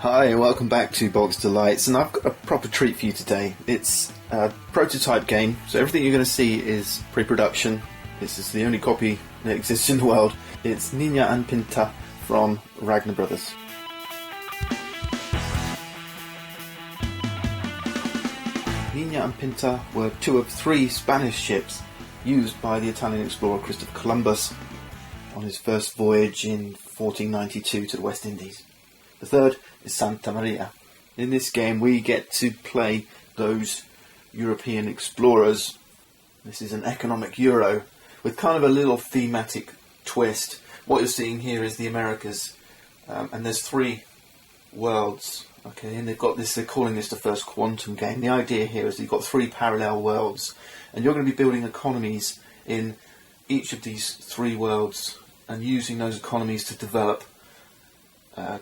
Hi and welcome back to Box Delights, and I've got a proper treat for you today. It's a prototype game, so everything you're going to see is pre-production. This is the only copy that exists in the world. It's Ninja and Pinta from Ragnar Brothers. Ninja and Pinta were two of three Spanish ships used by the Italian explorer Christopher Columbus on his first voyage in 1492 to the West Indies. The third is Santa Maria. In this game we get to play those European explorers. This is an economic Euro with kind of a little thematic twist. What you're seeing here is the Americas, and there's three worlds, okay, and they've got this, they're calling this the first quantum game. The idea here is you've got three parallel worlds, and you're going to be building economies in each of these three worlds and using those economies to develop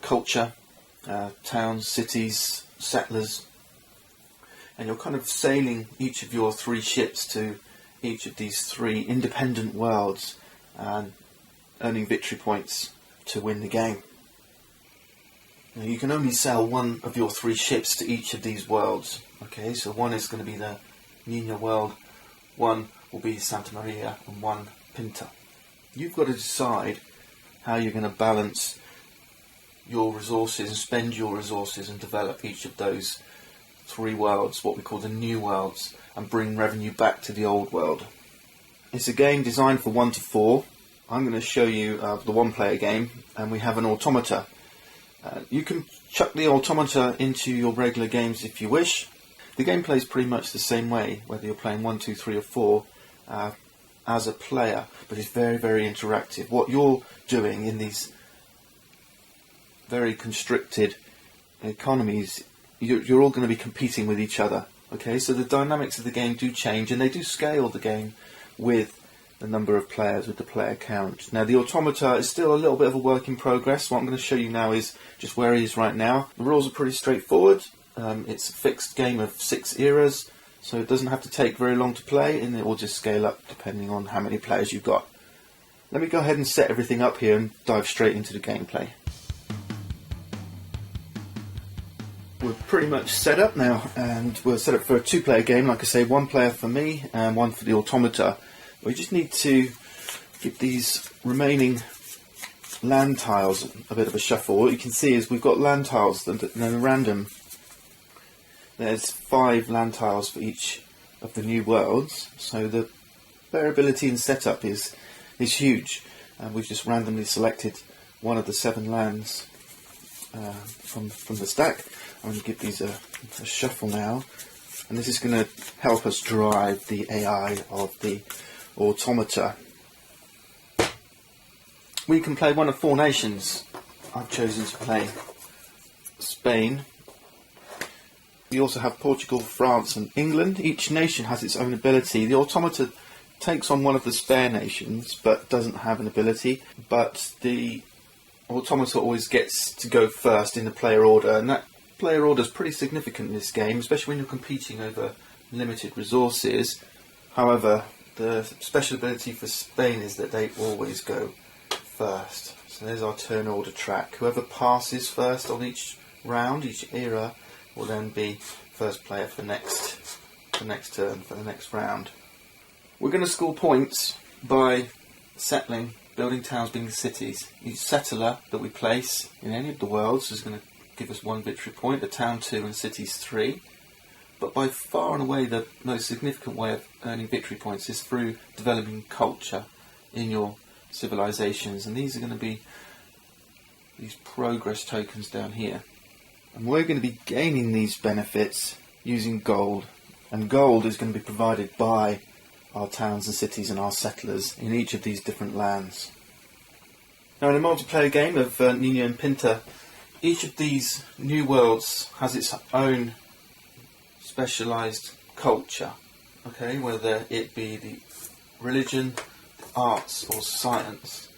culture, towns, cities, settlers, and you're kind of sailing each of your three ships to each of these three independent worlds and earning victory points to win the game. Now, you can only sail one of your three ships to each of these worlds. Okay, so one is going to be the Nina world, one will be Santa Maria, and one Pinta. You've got to decide how you're going to balance your resources and spend your resources and develop each of those three worlds, what we call the new worlds, and bring revenue back to the old world. It's a game designed for 1 to 4. I'm going to show you the one-player game, and we have an automata. You can chuck the automata into your regular games if you wish. The gameplay is pretty much the same way, whether you're playing 1, 2, 3 or 4 as a player, but it's very, very interactive. What you're doing in these very constricted economies, you're all going to be competing with each other. Okay, so the dynamics of the game do change, and they do scale the game with the number of players, with the player count. Now the automata is still a little bit of a work in progress. What I'm going to show you now is just where he is right now. The rules are pretty straightforward. It's a fixed game of 6 eras, so it doesn't have to take very long to play, and it will just scale up depending on how many players you've got. Let me go ahead and set everything up here and dive straight into the gameplay. We're pretty much set up now, and we're set up for a 2-player game. Like I say, 1 player for me and 1 for the automata. We just need to give these remaining land tiles a bit of a shuffle. What you can see is we've got land tiles that are random. There's 5 land tiles for each of the new worlds, so the variability in setup is huge. And we've just randomly selected one of the 7 lands from the stack. I'm going to give these a shuffle now, and this is going to help us drive the AI of the automata. We can play one of 4 nations. I've chosen to play Spain. We also have Portugal, France and England. Each nation has its own ability. The automata takes on one of the spare nations but doesn't have an ability, but the automata always gets to go first in the player order, and that player order is pretty significant in this game, especially when you're competing over limited resources. However, the special ability for Spain is that they always go first. So there's our turn order track. Whoever passes first on each round, each era, will then be first player for the next turn, for the next round. We're going to score points by settling, building towns, building cities. Each settler that we place in any of the worlds is going to give us 1 victory point, the town 2 and cities 3. But by far and away the most significant way of earning victory points is through developing culture in your civilizations, and these are going to be these progress tokens down here. And we're going to be gaining these benefits using gold, and gold is going to be provided by our towns and cities and our settlers in each of these different lands. Now in a multiplayer game of Nina and Pinta, each of these new worlds has its own specialised culture, okay, whether it be the religion, the arts or science.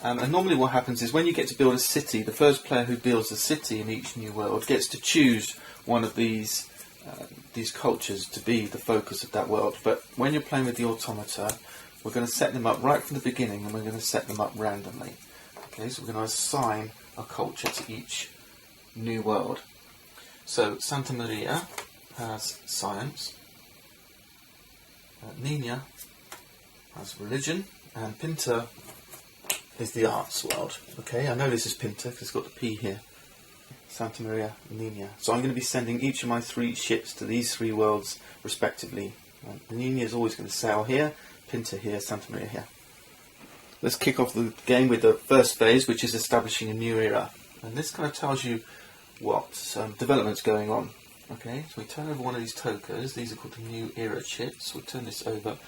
And normally what happens is when you get to build a city, the first player who builds a city in each new world gets to choose one of these cultures to be the focus of that world. But when you're playing with the automata, we're going to set them up right from the beginning, and we're going to set them up randomly. Okay, so we're going to assign a culture to each new world. So Santa Maria has science, Nina has religion, and Pinta is the arts world. Okay, I know this is Pinta because it's got the P here. Santa Maria, Nina. So I'm going to be sending each of my 3 ships to these 3 worlds respectively. Nina is always going to sail here, Pinta here, Santa Maria here. Let's kick off the game with the first phase, which is establishing a new era. And this kind of tells you what development's going on. Okay, so we turn over one of these tokens. These are called the new era chips. We'll turn this over,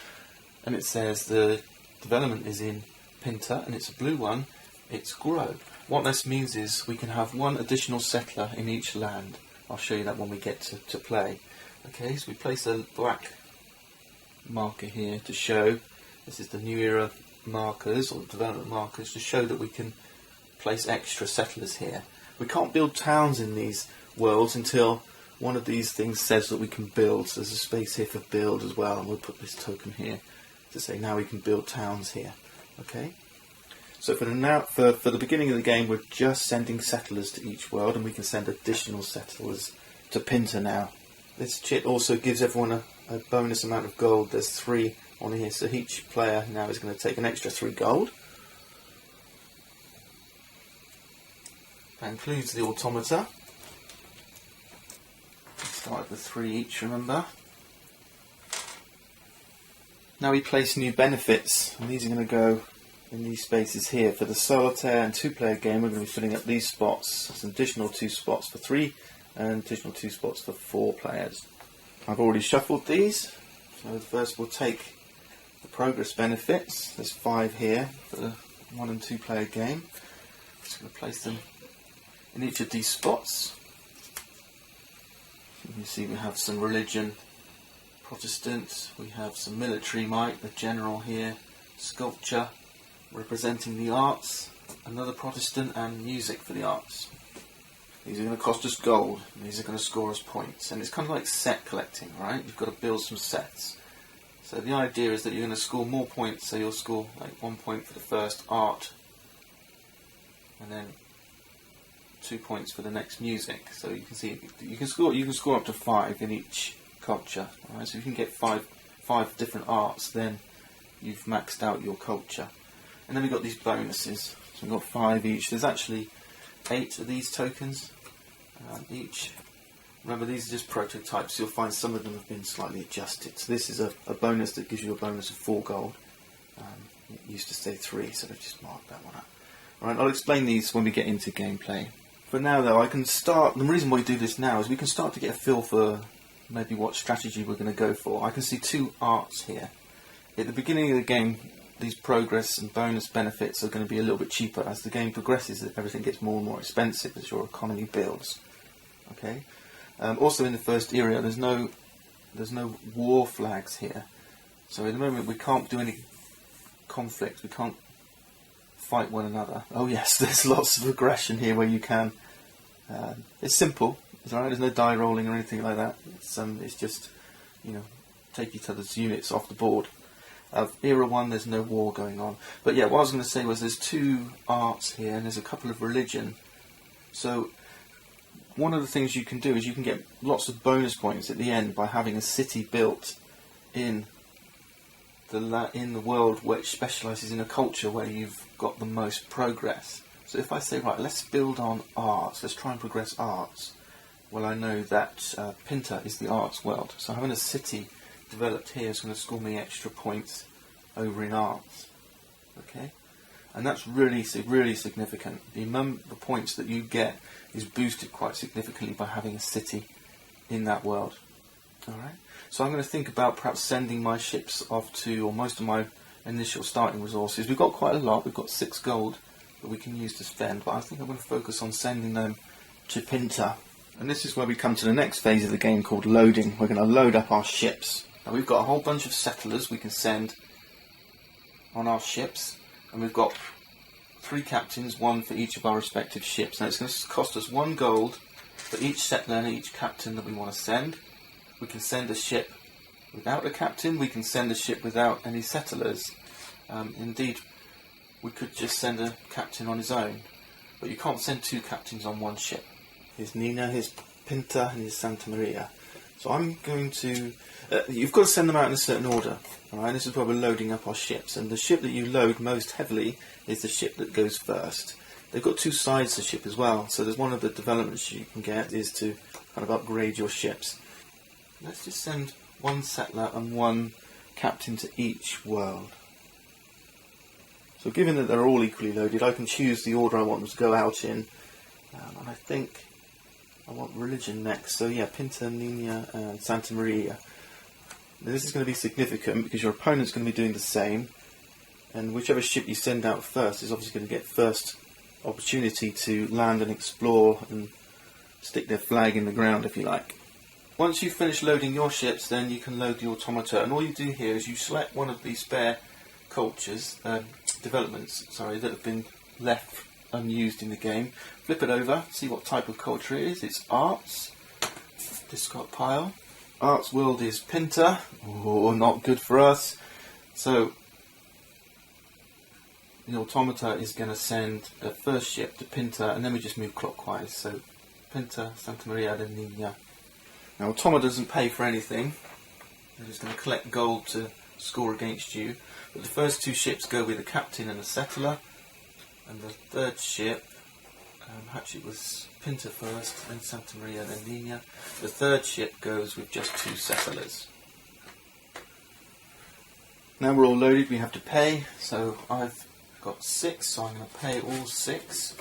and it says the development is in Pinta, and it's a blue one. It's grow. What this means is we can have 1 additional settler in each land. I'll show you that when we get to play. Okay, so we place a black marker here to show this is the new era markers or development markers to show that we can place extra settlers here. We can't build towns in these worlds until one of these things says that we can build. So there's a space here for build as well, and we'll put this token here to say now we can build towns here. Okay. So for the beginning of the game, we're just sending settlers to each world, and we can send additional settlers to Pinta now. This chit also gives everyone a bonus amount of gold. There's 3 on here, so each player now is going to take an extra 3 gold. That includes the automata. Let's start with 3 each, remember. Now we place new benefits, and these are going to go in these spaces here. For the solitaire and 2-player game, we're going to be filling up these spots. There's an additional 2 spots for 3 and additional 2 spots for 4 players. I've already shuffled these. So first we'll take the progress benefits. There's 5 here for the 1 and 2-player game. Just going to place them in each of these spots. You can see we have some religion, Protestant, we have some military might, the general here, sculpture, representing the arts, another Protestant, and music for the arts. These are going to cost us gold, and these are going to score us points. And it's kind of like set collecting, right? You've got to build some sets. So the idea is that you're going to score more points, so you'll score like 1 point for the first art, and then 2 points for the next music. So you can see you can score up to 5 in each culture. Right? So if you can get five different arts, then you've maxed out your culture. And then we've got these bonuses. So we've got 5 each. There's actually 8 of these tokens each. Remember, these are just prototypes. You'll find some of them have been slightly adjusted. So this is a bonus that gives you a bonus of 4 gold. It used to say 3, so they've just marked that one up. Alright, I'll explain these when we get into gameplay. For now though, I can start, the reason why we do this now is we can start to get a feel for maybe what strategy we're going to go for. I can see 2 arts here. At the beginning of the game, these progress and bonus benefits are going to be a little bit cheaper. As the game progresses, everything gets more and more expensive as your economy builds. Okay. Also in the first area, there's no war flags here. So at the moment we can't do any conflict. We can't fight one another. Oh yes, there's lots of aggression here where you can. It's simple. It's alright. There's no die rolling or anything like that. It's just, take each other's units off the board. Era 1, there's no war going on. But yeah, what I was going to say was there's 2 arts here and there's a couple of religion. So one of the things you can do is you can get lots of bonus points at the end by having a city built in the world which specialises in a culture where you've got the most progress. So if I say, right, let's build on arts, let's try and progress arts, well, I know that Pinta is the arts world. So having a city developed here is going to score me extra points over in arts. Okay? And that's really significant. The points that you get is boosted quite significantly by having a city in that world. Alright? So I'm going to think about perhaps sending my ships off to, or most of my initial starting resources. We've got quite a lot. We've got 6 gold that we can use to spend, but I think I'm going to focus on sending them to Pinta. And this is where we come to the next phase of the game called loading. We're going to load up our ships. Now we've got a whole bunch of settlers we can send on our ships, and we've got 3 captains, 1 for each of our respective ships. Now it's going to cost us 1 gold for each settler and each captain that we want to send. We can send a ship without a captain, we can send a ship without any settlers. Indeed, we could just send a captain on his own, but you can't send 2 captains on 1 ship. Here's Nina, here's Pinta, and here's Santa Maria. So I'm going to... you've got to send them out in a certain order. Alright, this is where we're loading up our ships. And the ship that you load most heavily is the ship that goes first. They've got two sides to the ship as well. So there's one of the developments you can get is to kind of upgrade your ships. Let's just send one settler and one captain to each world. So given that they're all equally loaded, I can choose the order I want them to go out in. And I think I want religion next. So yeah, Pinta, Nina and Santa Maria. Now this is going to be significant because your opponent's going to be doing the same. And whichever ship you send out first is obviously going to get first opportunity to land and explore and stick their flag in the ground, if you like. Once you've finished loading your ships, then you can load the automata. And all you do here is you select one of the spare cultures, developments, sorry, that have been left unused in the game. Flip it over, see what type of culture it is. It's arts, discard pile. Arts world is Pinta, not good for us. So the automata is going to send the first ship to Pinta, and then we just move clockwise. So Pinta, Santa Maria, then Nina. Now automata doesn't pay for anything. They're just going to collect gold to score against you. But the first two ships go with a captain and a settler, and the third ship, actually it was Pinta first, then Santa Maria, then Nina. The third ship goes with just two settlers. Now we're all loaded, we have to pay. So I've got 6, so I'm going to pay all 6.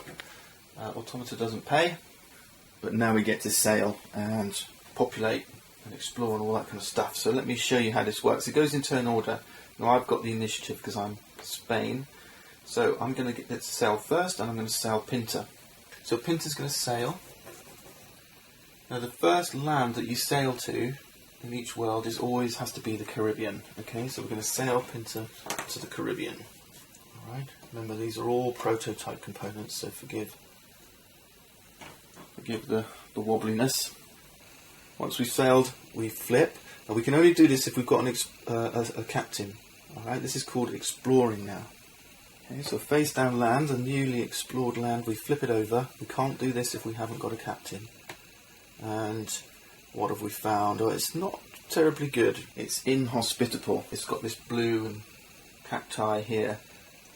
Automata doesn't pay, but now we get to sail and populate and explore and all that kind of stuff. So let me show you how this works. It goes in turn order. Now I've got the initiative because I'm Spain. So I'm going to get it to sail first, and I'm going to sail Pinta. So Pinta's going to sail. Now the first land that you sail to in each world always has to be the Caribbean. Okay, so we're going to sail Pinta to the Caribbean. Alright, remember these are all prototype components, so forgive the wobbliness. Once we've sailed, we flip. Now we can only do this if we've got a captain. Alright, this is called exploring now. Okay, so face down land, a newly explored land, we flip it over. We can't do this if we haven't got a captain. And what have we found? Oh, it's not terribly good. It's inhospitable. It's got this blue and cacti here.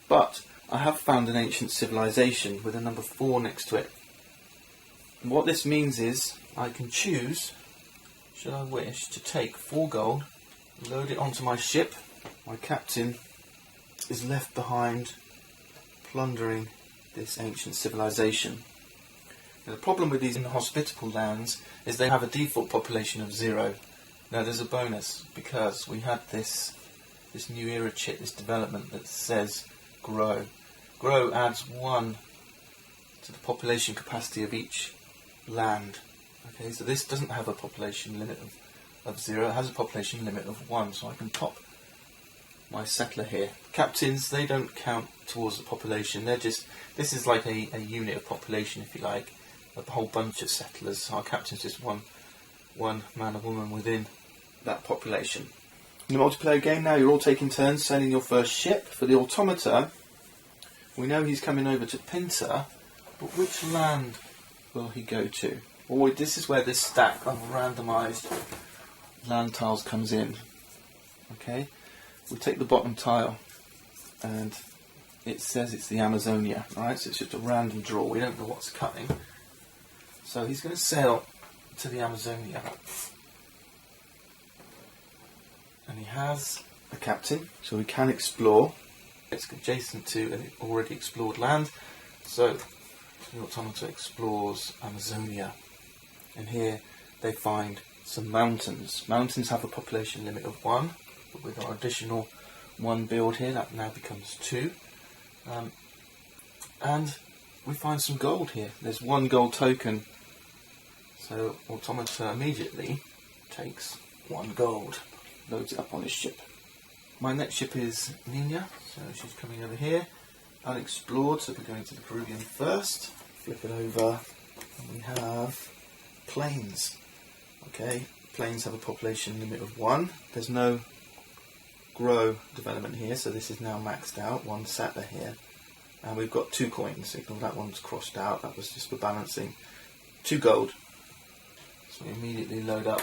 But I have found an ancient civilization with a number 4 next to it. And what this means is I can choose, should I wish, to take 4 gold, load it onto my ship. My captain is left behind plundering this ancient civilization. Now, the problem with these inhospitable lands is they have a default population of 0. Now there's a bonus because we had this new era chip, this development that says grow. Grow adds 1 to the population capacity of each land. Okay, so this doesn't have a population limit of 0, it has a population limit of 1, so I can pop my settler here. Captains, they don't count towards the population, they're just, this is like a unit of population, if you like, a whole bunch of settlers. Our captain's just one man or woman within that population. In the multiplayer game now, you're all taking turns sailing your first ship. For the automata, we know he's coming over to Pinta, but which land will he go to? Well, this is where this stack of randomised land tiles comes in. Okay, we take the bottom tile and it says it's the Amazonia, right? So it's just a random draw, we don't know what's coming. So he's going to sail to the Amazonia. And he has a captain, so he can explore. It's adjacent to an already explored land. So the automata explores Amazonia. And here they find some mountains. Mountains have a population limit of 1, but with our additional 1 build here, that now becomes 2. And we find some gold here. There's 1 gold token. So automata immediately takes 1 gold, loads it up on his ship. My next ship is Nina, so she's coming over here, unexplored, so we're going to the Caribbean first. Flip it over, and we have plains. Okay, plains have a population limit of 1. There's no grow development here, so this is now maxed out, 1 settler here. And we've got 2 coins, ignore that one's crossed out, that was just for balancing. 2 gold. So we immediately load up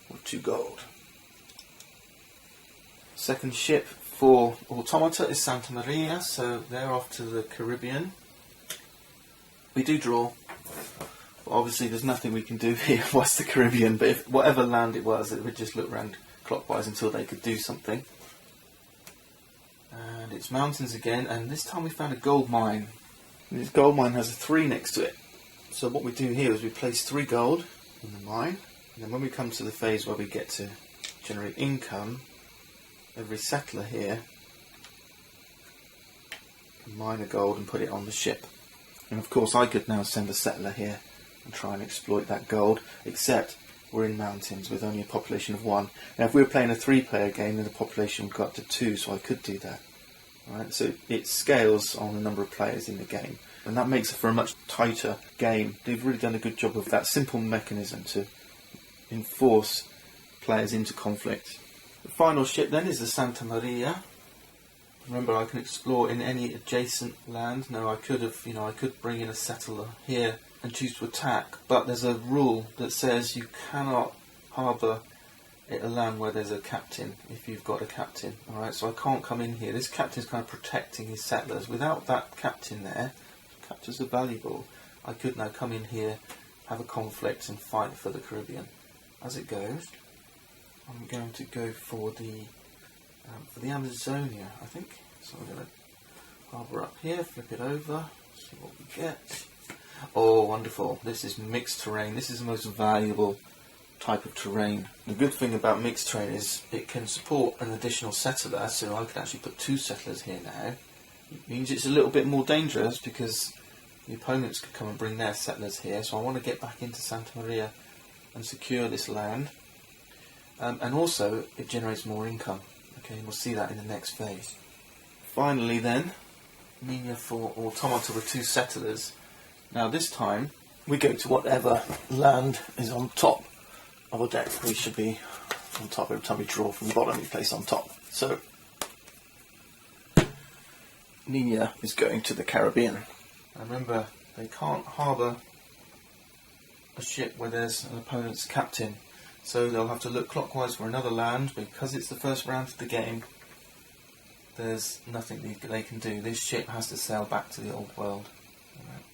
with 2 gold. Second ship for Automata is Santa Maria, so they're off to the Caribbean. We do draw, but obviously there's nothing we can do here whilst the Caribbean, but if whatever land it was, it would just look round clockwise until they could do something. And it's mountains again, and this time we found a gold mine. And this gold mine has a 3 next to it. So what we do here is we place 3 gold in the mine, and then when we come to the phase where we get to generate income, every settler here can mine a gold and put it on the ship. And of course I could now send a settler here and try and exploit that gold, except we're in mountains with only a population of 1. Now if we were playing a 3-player game, then the population would go up to 2, so I could do that. Right? So it scales on the number of players in the game, and that makes it for a much tighter game. They've really done a good job of that simple mechanism to enforce players into conflict. The final ship then is the Santa Maria. Remember, I can explore in any adjacent land. Now I could have, I could bring in a settler here and choose to attack, but there's a rule that says you cannot harbour at a land where there's a captain if you've got a captain. Alright, so I can't come in here. This captain's kind of protecting his settlers. Without that captain there, captures are valuable, I could now come in here, have a conflict and fight for the Caribbean. As it goes, I'm going to go for the Amazonia, I think. So I'm going to harbour up here, flip it over, see what we get. Oh, wonderful. This is mixed terrain. This is the most valuable type of terrain. The good thing about mixed terrain is it can support an additional settler, so I can actually put 2 settlers here now. It means it's a little bit more dangerous because the opponents could come and bring their settlers here, so I want to get back into Santa Maria and secure this land. And also it generates more income. Okay, we'll see that in the next phase. Finally then, Mina for Automata with 2 settlers. Now this time we go to whatever land is on top of a deck. We should be on top every time we draw from the bottom, we place on top. So Nina is going to the Caribbean. And remember, they can't harbour a ship where there's an opponent's captain. So they'll have to look clockwise for another land. Because it's the first round of the game, there's nothing they can do. This ship has to sail back to the old world. Right.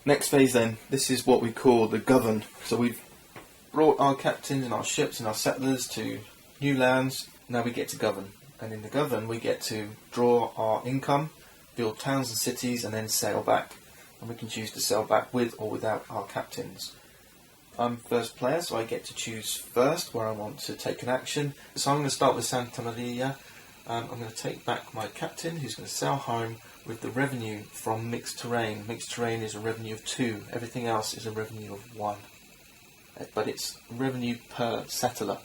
Next phase then, this is what we call the govern. So we've brought our captains and our ships and our settlers to new lands. Now we get to govern. And in the govern we get to draw our income, build towns and cities, and then sail back. And we can choose to sail back with or without our captains. I'm first player, so I get to choose first where I want to take an action. So I'm going to start with Santa Maria. I'm going to take back my captain, who's going to sail home with the revenue from mixed terrain. Mixed terrain is a revenue of 2. Everything else is a revenue of 1. But it's revenue per settler.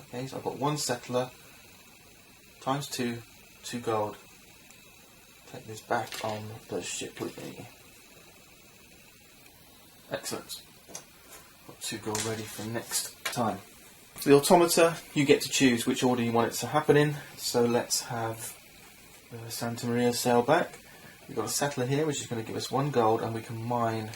Okay, so I've got 1 settler times 2, 2 gold. Take this back on the ship with me. Excellent. Got 2 gold ready for next time. For the Automata, you get to choose which order you want it to happen in. So let's have Santa Maria sail back. We've got a settler here which is going to give us 1 gold, and we can mine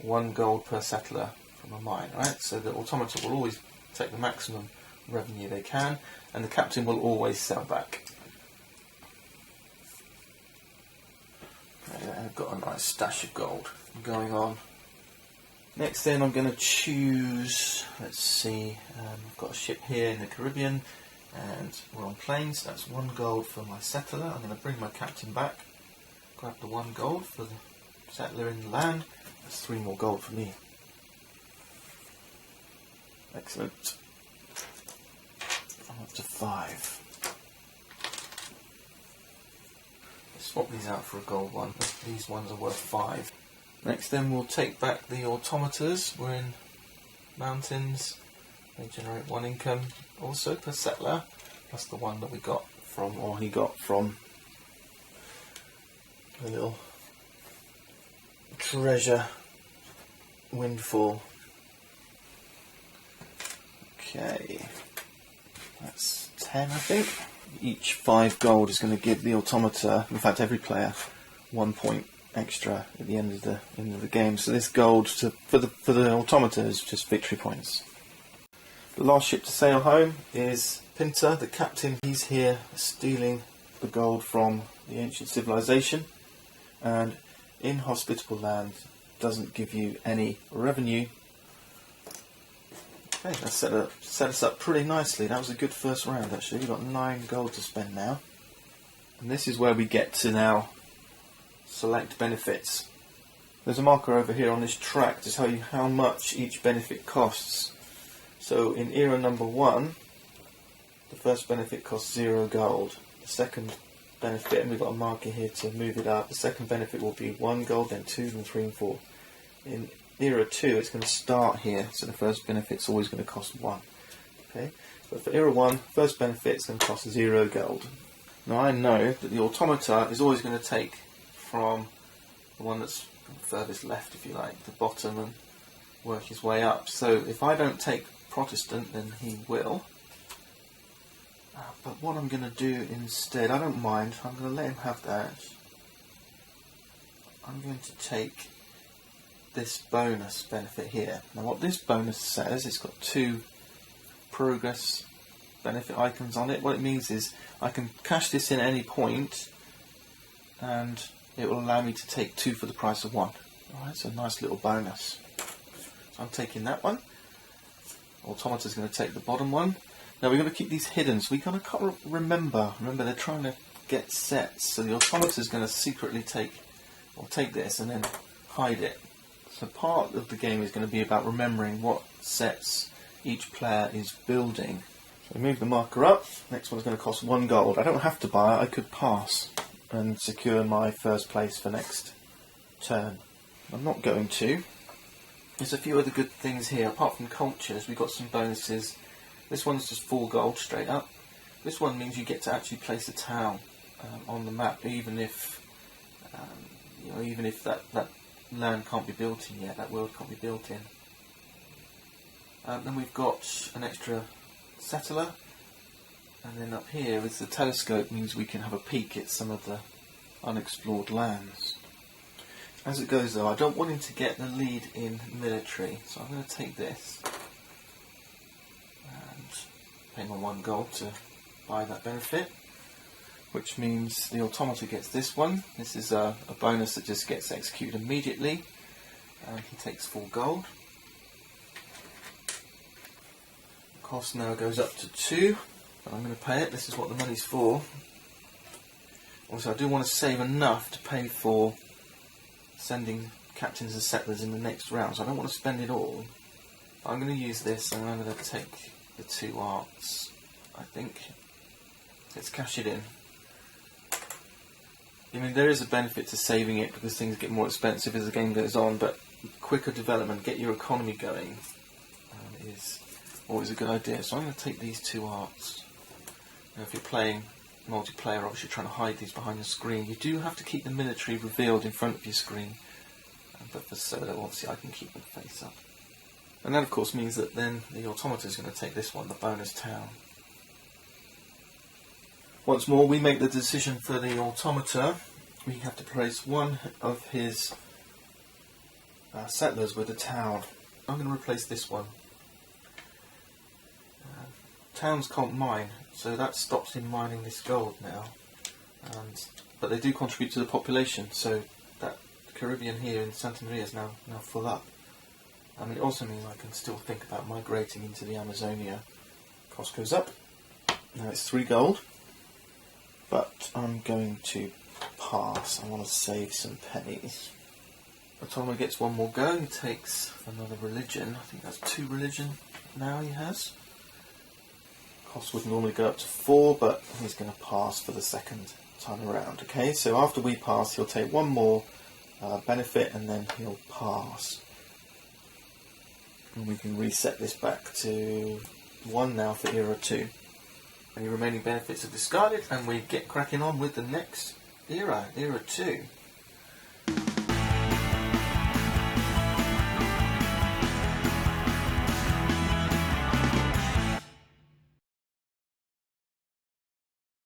1 gold per settler from a mine. Right? So the Automata will always take the maximum revenue they can, and the captain will always sail back. I've got a nice stash of gold going on. Next then I'm going to choose, let's see, I've got a ship here in the Caribbean and we're on plains, so that's 1 gold for my settler. I'm going to bring my captain back, grab the 1 gold for the settler in the land, that's 3 more gold for me. Excellent. I'm up to 5. Swap these out for a gold one, these ones are worth 5. Next then we'll take back the Automatas. We're in mountains, they generate 1 income also per settler, plus the 1 that we got from, or he got from, a little treasure windfall. Okay, that's 10 I think. Each 5 gold is going to give the Automata, in fact every player, 1 point extra at the end of the game. So this gold for the automata is just victory points. The last ship to sail home is Pinta, the captain. He's here stealing the gold from the ancient civilization, and inhospitable land doesn't give you any revenue. Okay, that set us up pretty nicely. That was a good first round actually. We've got 9 gold to spend now. And this is where we get to now select benefits. There's a marker over here on this track to tell you how much each benefit costs. So in era number 1, the first benefit costs 0 gold. The second benefit, and we've got a marker here to move it up, the second benefit will be 1 gold, then 2, then 3 and 4. In era 2 it's going to start here, so the first benefit's always going to cost 1. Okay, but for era 1, first benefit's going to cost 0 gold. Now I know that the automata is always going to take from the one that's furthest left, if you like, the bottom, and work his way up. So if I don't take Protestant, then he will. But what I'm going to do instead, I don't mind, I'm going to let him have that. I'm going to take this bonus benefit here. Now what this bonus says, it's got 2 progress benefit icons on it. What it means is I can cash this in at any point and it will allow me to take 2 for the price of 1. Alright, so a nice little bonus. So I'm taking that one. Automata's going to take the bottom one. Now we're going to keep these hidden, so we kind of can't remember they're trying to get sets, so the automata's going to secretly take this and then hide it. So part of the game is going to be about remembering what sets each player is building. So we move the marker up. Next one's going to cost 1 gold. I don't have to buy it, I could pass and secure my first place for next turn. I'm not going to. There's a few other good things here. Apart from cultures, we've got some bonuses. This one's just 4 gold straight up. This one means you get to actually place a town on the map, even if that land can't be built in yet, that world can't be built in. Then we've got an extra settler, and then up here is the telescope, means we can have a peek at some of the unexplored lands. As it goes though, I don't want him to get the lead in military, so I'm going to take this and pay my 1 gold to buy that benefit, which means the automata gets this one. This is a bonus that just gets executed immediately, and he takes 4 gold. The cost now goes up to 2, but I'm going to pay it. This is what the money's for. Also, I do want to save enough to pay for sending captains and settlers in the next round, so I don't want to spend it all. But I'm going to use this, and I'm going to take the 2 arts, I think. Let's cash it in. I mean, there is a benefit to saving it because things get more expensive as the game goes on, but quicker development, get your economy going, is always a good idea. So I'm going to take these 2 arts. Now if you're playing multiplayer, obviously trying to hide these behind the screen, you do have to keep the military revealed in front of your screen, but for solo obviously I can keep them face up. And that of course means that then the automata is going to take this one, the bonus town. Once more we make the decision for the automata. We have to place one of his settlers with a town. I'm going to replace this one. Towns can't mine, so that stops him mining this gold now. But they do contribute to the population, so that Caribbean here in Santa Maria is now full up. I mean, it also means I can still think about migrating into the Amazonia. Cost goes up. Now it's 3 gold, but I'm going to pass. I want to save some pennies. Automa gets 1 more go. He takes another religion. I think that's 2 religion now he has. Cost would normally go up to 4, but he's going to pass for the second time around. Okay, so after we pass, he'll take 1 more benefit, and then he'll pass. And we can reset this back to 1 now for era 2. Any remaining benefits are discarded, and we get cracking on with the next era, era 2.